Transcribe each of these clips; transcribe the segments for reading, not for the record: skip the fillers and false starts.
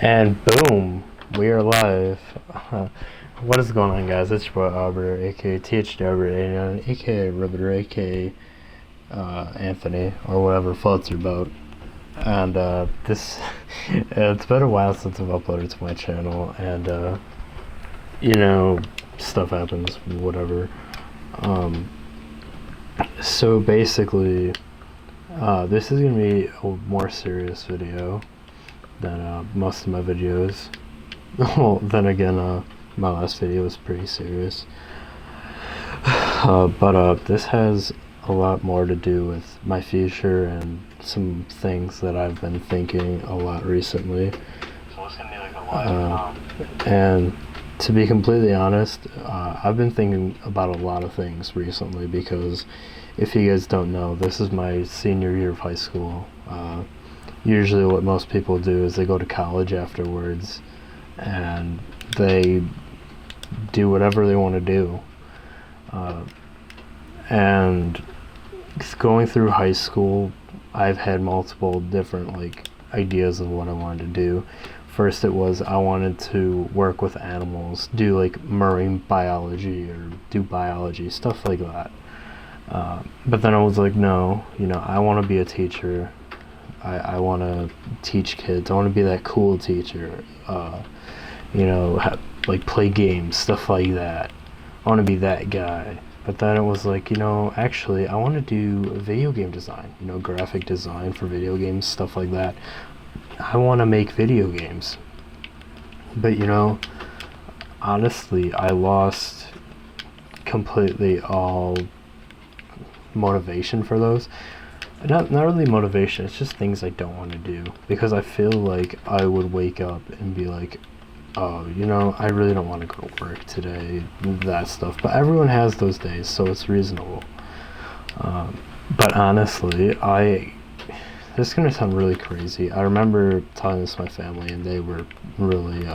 And boom, we are live. What is going on, guys? It's your boy Albert, aka THW, aka Riveter, aka Anthony, or whatever floats your boat. And this, it's been a while since I've uploaded to my channel, and stuff happens, whatever. So basically, this is gonna be a more serious video than most of my videos. Well, then again, my last video was pretty serious. But this has a lot more to do with my future and some things that I've been thinking a lot recently. So it's gonna be like a and to be completely honest, I've been thinking about a lot of things recently because if you guys don't know, this is my senior year of high school. Usually what most people do is they go to college afterwards and they do whatever they want to do. And going through high school, I've had multiple different ideas of what I wanted to do. First it was I wanted to work with animals, do marine biology or do biology, stuff like that. But then I was like, no, I want to be a teacher. I want to teach kids. I want to be that cool teacher. Play games, stuff like that. I want to be that guy. But then it was like, actually, I want to do video game design, graphic design for video games, stuff like that. I want to make video games. But, honestly, I lost completely all motivation for those. Not really motivation, it's just things I don't want to do. Because I feel like I would wake up and be like, oh, I really don't want to go to work today, that stuff. But everyone has those days, so it's reasonable. But honestly, this is going to sound really crazy. I remember telling this to my family, and they were really,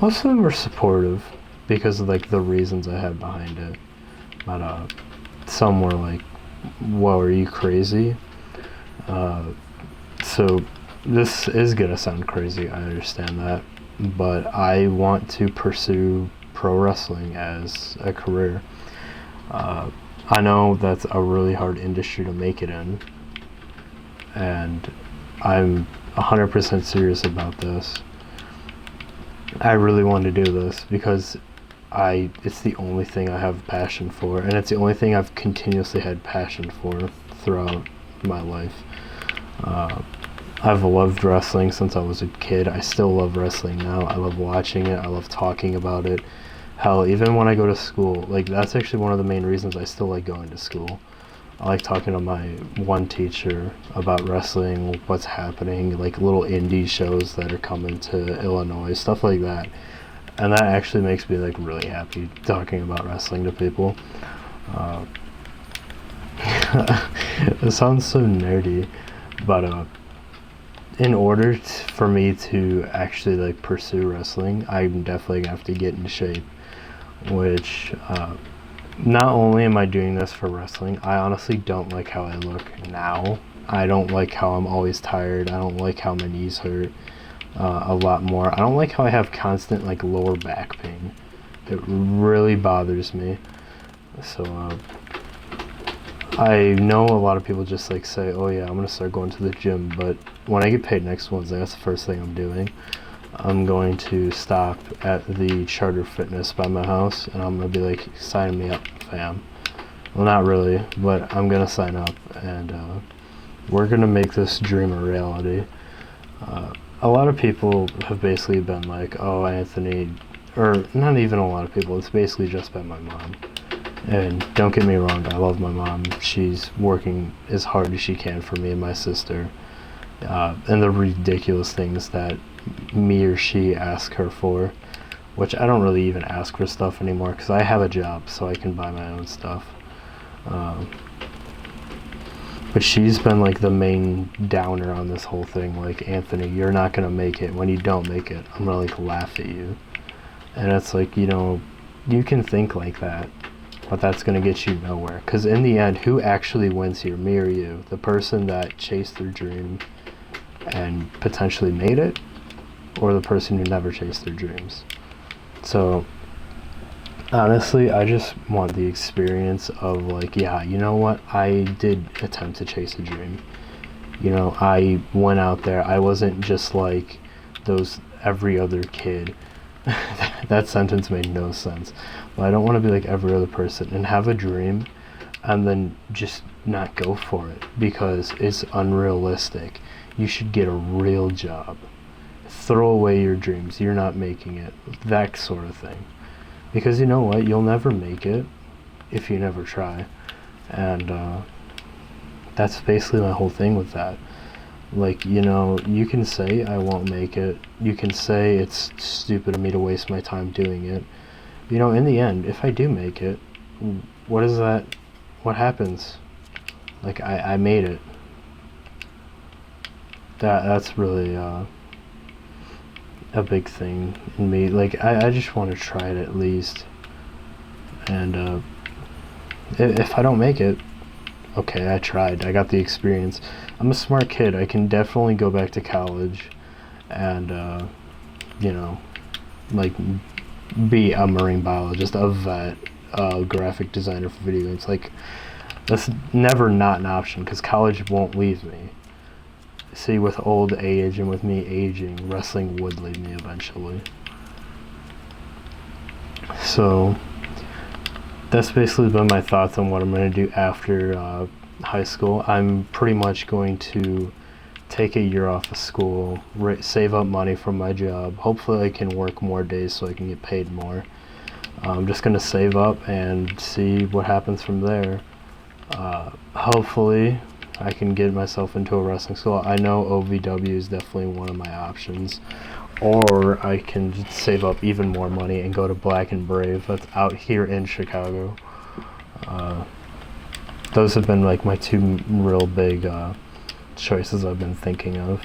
most of them were supportive because of the reasons I had behind it. But some were like, whoa, are you crazy? So this is going to sound crazy, I understand that. But I want to pursue pro wrestling as a career. I know that's a really hard industry to make it in, and I'm 100% serious about this. I really want to do this because it's the only thing I have passion for, and it's the only thing I've continuously had passion for throughout my life. I've loved wrestling since I was a kid. I still love wrestling now. I love watching it. I love talking about it. Hell, even when I go to school, that's actually one of the main reasons I still like going to school. I like talking to my one teacher about wrestling, what's happening, little indie shows that are coming to Illinois, stuff like that. And that actually makes me really happy talking about wrestling to people. It sounds so nerdy, but in order for me to actually pursue wrestling, I'm definitely gonna have to get in shape. Which not only am I doing this for wrestling, I honestly don't like how I look now. I don't like how I'm always tired. I don't like how my knees hurt a lot more. I don't like how I have constant lower back pain. It really bothers me. So I know a lot of people just say, oh yeah, I'm gonna start going to the gym, but when I get paid next Wednesday, that's the first thing I'm doing. I'm going to stop at the Charter Fitness by my house, and I'm gonna be sign me up, fam. Well, not really, but I'm gonna sign up, and we're gonna make this dream a reality. A lot of people have basically been like, oh, Anthony, or not even a lot of people, it's basically just been my mom. And don't get me wrong, I love my mom. She's working as hard as she can for me and my sister. And the ridiculous things that me or she ask her for, which I don't really even ask for stuff anymore because I have a job, so I can buy my own stuff. But she's been the main downer on this whole thing. Anthony, you're not gonna make it. When you don't make it, I'm gonna laugh at you. And it's you can think like that, but that's going to get you nowhere. Because in the end, who actually wins here, me or you? The person that chased their dream and potentially made it, or the person who never chased their dreams. So honestly, I just want the experience of like, yeah, you know what, I did attempt to chase a dream. You know, I went out there. I wasn't just like those every other kid. That sentence made no sense. But I don't want to be like every other person and have a dream and then just not go for it because it's unrealistic. You should get a real job. Throw away your dreams. You're not making it. That sort of thing. Because you know what? You'll never make it if you never try. And that's basically my whole thing with that. Like, you know, you can say I won't make it. You can say it's stupid of me to waste my time doing it. You know, in the end, if I do make it, what is that? What happens? Like, I made it. That's really a big thing in me. Like, I just want to try it at least. And if I don't make it, okay, I tried. I got the experience. I'm a smart kid. I can definitely go back to college and, you know, like, be a marine biologist, a vet, a graphic designer for video games. Like, that's never not an option because college won't leave me. See, with old age and with me aging, wrestling would leave me eventually. So that's basically been my thoughts on what I'm going to do after high school. I'm pretty much going to take a year off of school, save up money from my job. Hopefully I can work more days so I can get paid more. I'm just going to save up and see what happens from there. Hopefully I can get myself into a wrestling school. I know OVW is definitely one of my options. Or I can just save up even more money and go to Black and Brave. That's out here in Chicago. Those have been like my two real big choices I've been thinking of.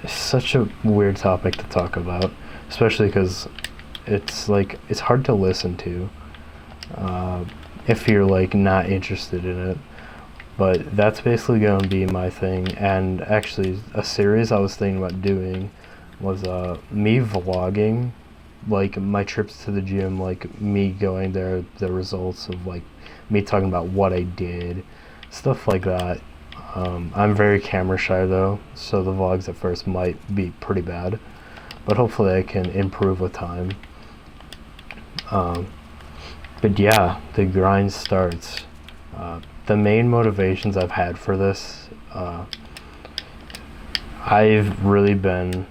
It's such a weird topic to talk about, especially because it's like it's hard to listen to if you're like not interested in it. But that's basically going to be my thing. And actually, a series I was thinking about doing was me vlogging, like, my trips to the gym, like, me going there, the results of, like, me talking about what I did, stuff like that. I'm very camera shy, though, so the vlogs at first might be pretty bad. But hopefully I can improve with time. But yeah, the grind starts. The main motivations I've had for this, I've really been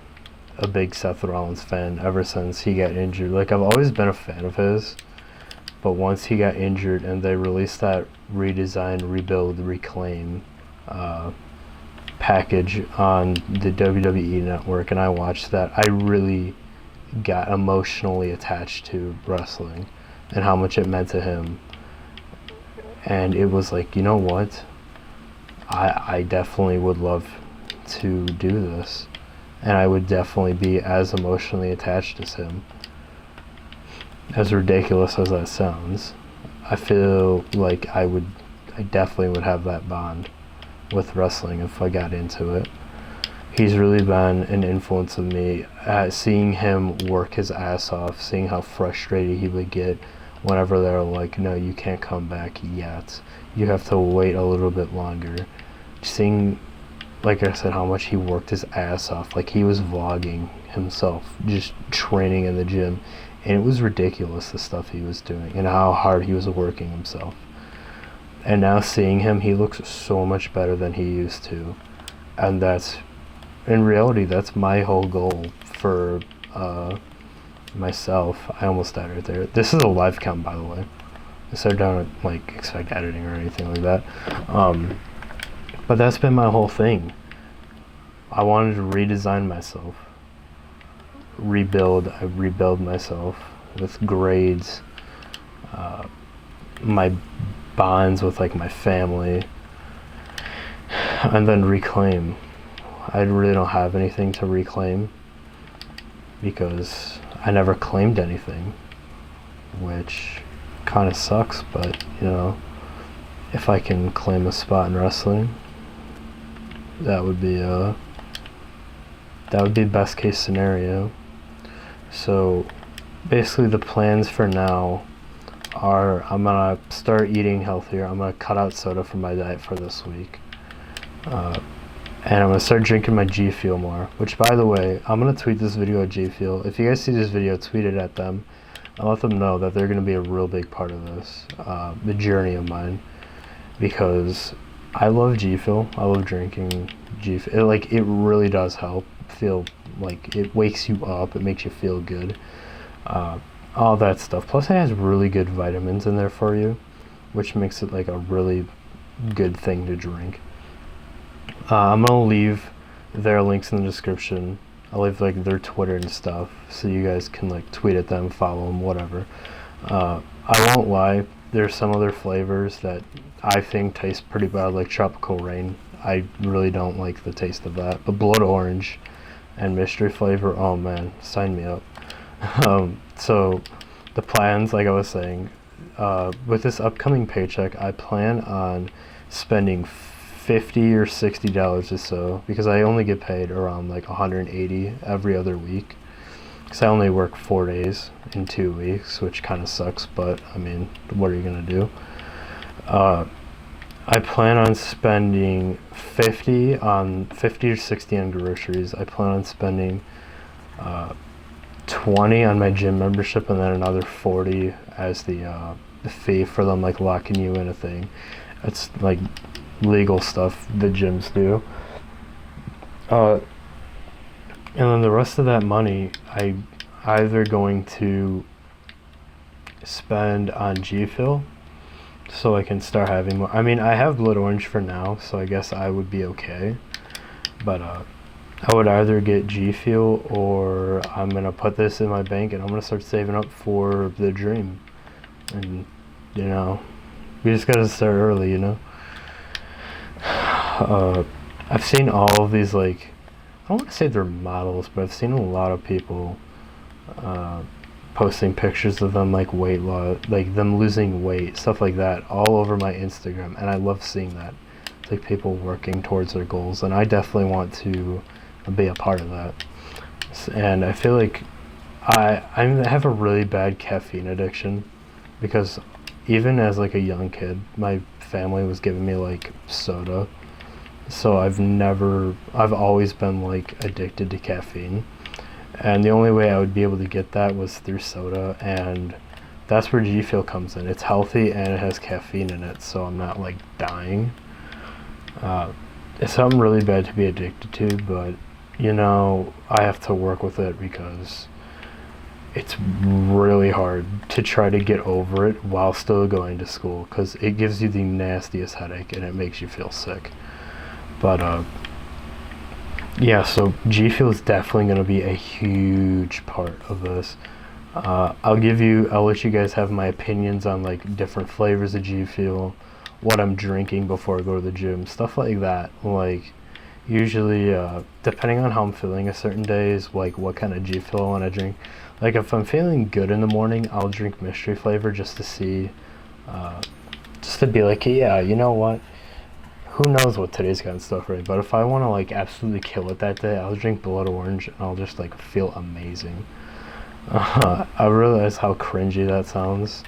a big Seth Rollins fan ever since he got injured. Like, I've always been a fan of his, but once he got injured and they released that redesign, rebuild, reclaim package on the WWE network, and I watched that, I really got emotionally attached to wrestling and how much it meant to him. And it was like, you know what? I definitely would love to do this. And I would definitely be as emotionally attached as him. As ridiculous as that sounds, I feel like I definitely would have that bond with wrestling if I got into it. He's really been an influence of me. Seeing him work his ass off, seeing how frustrated he would get whenever they're like, no, you can't come back yet. You have to wait a little bit longer. Seeing, like I said, how much he worked his ass off. Like, he was vlogging himself, just training in the gym. And it was ridiculous, the stuff he was doing and how hard he was working himself. And now seeing him, he looks so much better than he used to. And that's, in reality, that's my whole goal for myself. I almost died right there. This is a live count, by the way, so don't like expect editing or anything like that. But that's been my whole thing. I wanted to redesign myself, I rebuild myself with grades, my bonds with like my family, and then reclaim. I really don't have anything to reclaim because I never claimed anything, which kind of sucks, but you know, if I can claim a spot in wrestling, That would be best case scenario. So basically the plans for now are I'm gonna start eating healthier. I'm gonna cut out soda from my diet for this week. And I'm gonna start drinking my G Fuel more, which, by the way, I'm gonna tweet this video at G Fuel. If you guys see this video, tweet it at them. I'll let them know that they're gonna be a real big part of this, the journey of mine, because I love G Fuel. I love drinking G Fuel. It really does help. Feel like it wakes you up. It makes you feel good. All that stuff. Plus, it has really good vitamins in there for you, which makes it like a really good thing to drink. I'm gonna leave their links in the description. I'll leave like their Twitter and stuff, so you guys can like tweet at them, follow them, whatever. I won't lie, there's some other flavors that I think taste pretty bad, like Tropical Rain. I really don't like the taste of that. But Blood Orange and Mystery Flavor, oh man, sign me up. So the plans, like I was saying, with this upcoming paycheck, I plan on spending $50 or $60 or so, because I only get paid around like 180 every other week, because I only work 4 days in 2 weeks, which kind of sucks, but I mean, what are you gonna do? I plan on spending 50 or 60 on groceries. I plan on spending 20 on my gym membership, and then another 40 as the fee for them like locking you in a thing. It's like legal stuff the gyms do. And then the rest of that money I'm either going to spend on G Fuel, so I can start having more. I mean, I have Blood Orange for now, so I guess I would be okay. But I would either get G Fuel, or I'm gonna put this in my bank and I'm gonna start saving up for the dream. And you know, we just gotta start early, you know. I've seen all of these, like, I don't want to say they're models, but I've seen a lot of people posting pictures of them like weight loss, like them losing weight, stuff like that, all over my Instagram, and I love seeing that. It's like people working towards their goals, and I definitely want to be a part of that. And I feel like I have a really bad caffeine addiction, because even as like a young kid, my family was giving me like soda, so I've always been like addicted to caffeine, and the only way I would be able to get that was through soda, and that's where G Fuel comes in. It's healthy and it has caffeine in it, so I'm not like dying. It's something really bad to be addicted to, but you know, I have to work with it, because it's really hard to try to get over it while still going to school, because it gives you the nastiest headache and it makes you feel sick. But yeah, so G Fuel is definitely going to be a huge part of this. I'll let you guys have my opinions on like different flavors of G Fuel, what I'm drinking before I go to the gym, stuff like that. Like, usually depending on how I'm feeling a certain days, like what kind of G Fuel I want to drink. Like if I'm feeling good in the morning, I'll drink Mystery Flavor just to see, just to be like, yeah, you know what, who knows what today's got in stuff, right? But if I want to like absolutely kill it that day, I'll drink Blood Orange and I'll just like feel amazing. I realize how cringy that sounds,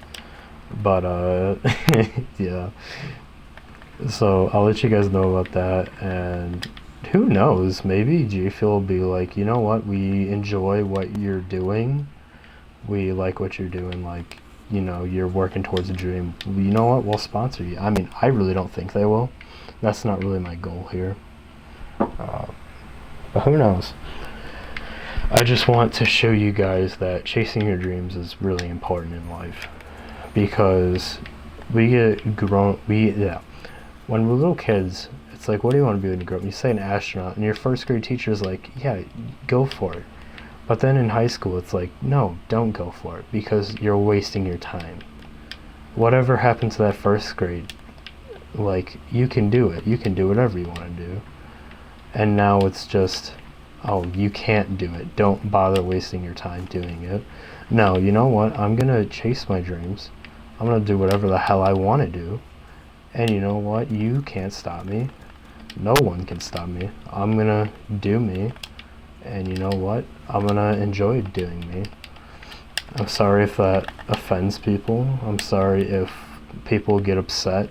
but yeah. So I'll let you guys know about that, and who knows, maybe G Fuel will be like, you know what, we enjoy what you're doing, we like what you're doing, like, you know, you're working towards a dream, you know what, we'll sponsor you. I mean, I really don't think they will. That's not really my goal here, but who knows. I just want to show you guys that chasing your dreams is really important in life, because we get grown, when we're little kids, it's like, what do you want to be when you grow up? You say an astronaut, and your first grade teacher is like, yeah, go for it. But then in high school, it's like, no, don't go for it, because you're wasting your time. Whatever happened to that first grade, like, you can do it. You can do whatever you want to do. And now it's just, oh, you can't do it. Don't bother wasting your time doing it. No, you know what? I'm going to chase my dreams. I'm going to do whatever the hell I want to do. And you know what? You can't stop me. No one can stop me. I'm gonna do me, and you know what? I'm gonna enjoy doing me. I'm sorry if that offends people. I'm sorry if people get upset.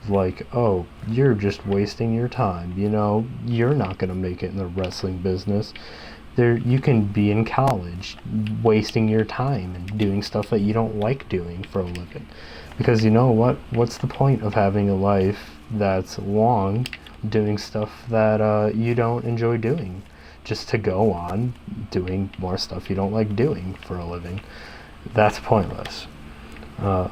Like, oh, you're just wasting your time. You know, you're not gonna make it in the wrestling business. You can be in college wasting your time and doing stuff that you don't like doing for a living. Because you know what? What's the point of having a life that's long doing stuff that you don't enjoy doing? Just to go on doing more stuff you don't like doing for a living. That's pointless.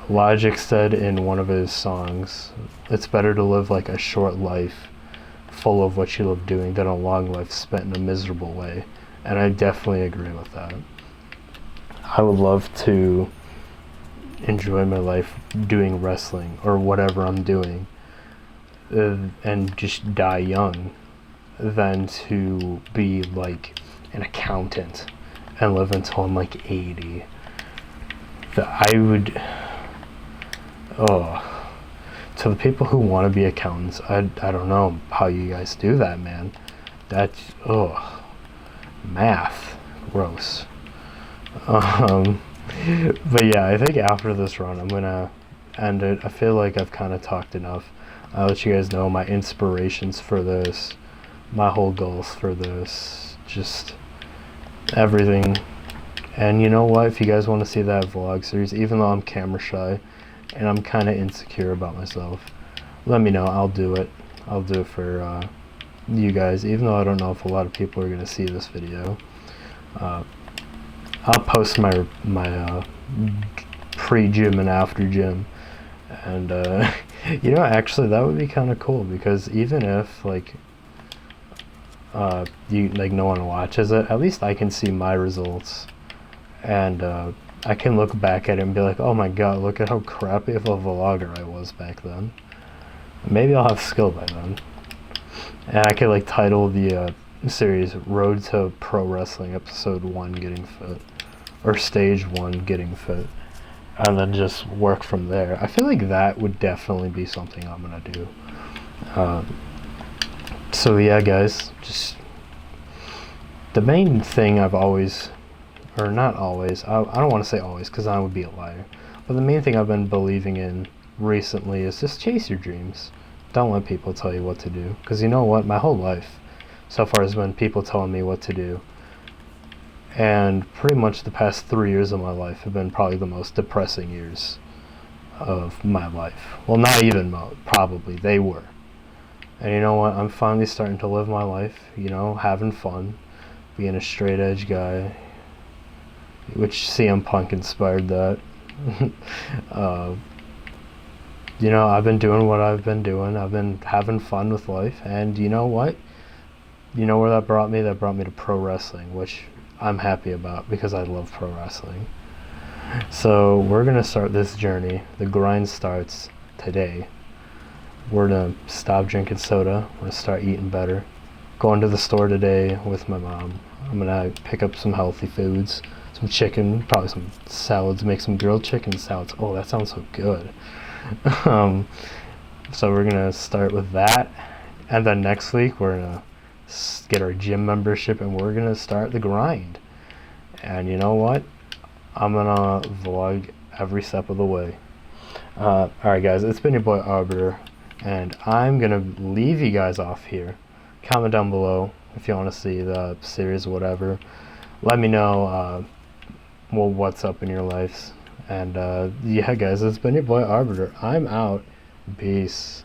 Logic said in one of his songs, it's better to live like a short life full of what you love doing than a long life spent in a miserable way. And I definitely agree with that. I would love to enjoy my life doing wrestling or whatever I'm doing and just die young than to be like an accountant and live until I'm like 80. I would, to the people who want to be accountants, I don't know how you guys do that, man. That's, math, gross. But yeah, I think after this run, I'm gonna end it. I feel like I've kind of talked enough. I'll let you guys know my inspirations for this, my whole goals for this, just everything. And you know what, if you guys want to see that vlog series, even though I'm camera shy and I'm kind of insecure about myself, let me know. I'll do it. I'll do it for you guys, even though I don't know if a lot of people are going to see this video. I'll post my pre-gym and after gym. And you know, actually that would be kind of cool, because even if like no one watches it, at least I can see my results. And I can look back at it and be like, oh my god, look at how crappy of a vlogger I was back then. Maybe I'll have skill by then. And I could like title the series Road to Pro Wrestling Episode 1 Getting Fit, or Stage 1 Getting Fit, and then just work from there. I feel like that would definitely be something I'm gonna do. So yeah, guys, just the main thing I've always, or not always, I don't want to say always because I would be a liar, but the main thing I've been believing in recently is just chase your dreams. Don't let people tell you what to do, because you know what, my whole life so far has been people telling me what to do, and pretty much the past 3 years of my life have been probably the most depressing years of my life. Well, not even probably, they were. And you know what, I'm finally starting to live my life, you know, having fun, being a straight edge guy, which CM Punk inspired that. You know, I've been doing what I've been doing. I've been having fun with life, and you know what? You know where that brought me? That brought me to pro wrestling, which I'm happy about because I love pro wrestling. So we're gonna start this journey. The grind starts today. We're gonna stop drinking soda. We're gonna start eating better. Going to the store today with my mom. I'm gonna pick up some healthy foods, some chicken, probably some salads, make some grilled chicken salads. Oh, that sounds so good. So we're gonna start with that, and then next week we're gonna get our gym membership and we're gonna start the grind. And you know what, I'm gonna vlog every step of the way. Alright guys, it's been your boy Arbiter, and I'm gonna leave you guys off here. Comment down below if you want to see the series or whatever. Let me know what's up in your lives. And yeah guys, it's been your boy Arbiter. I'm out. Peace.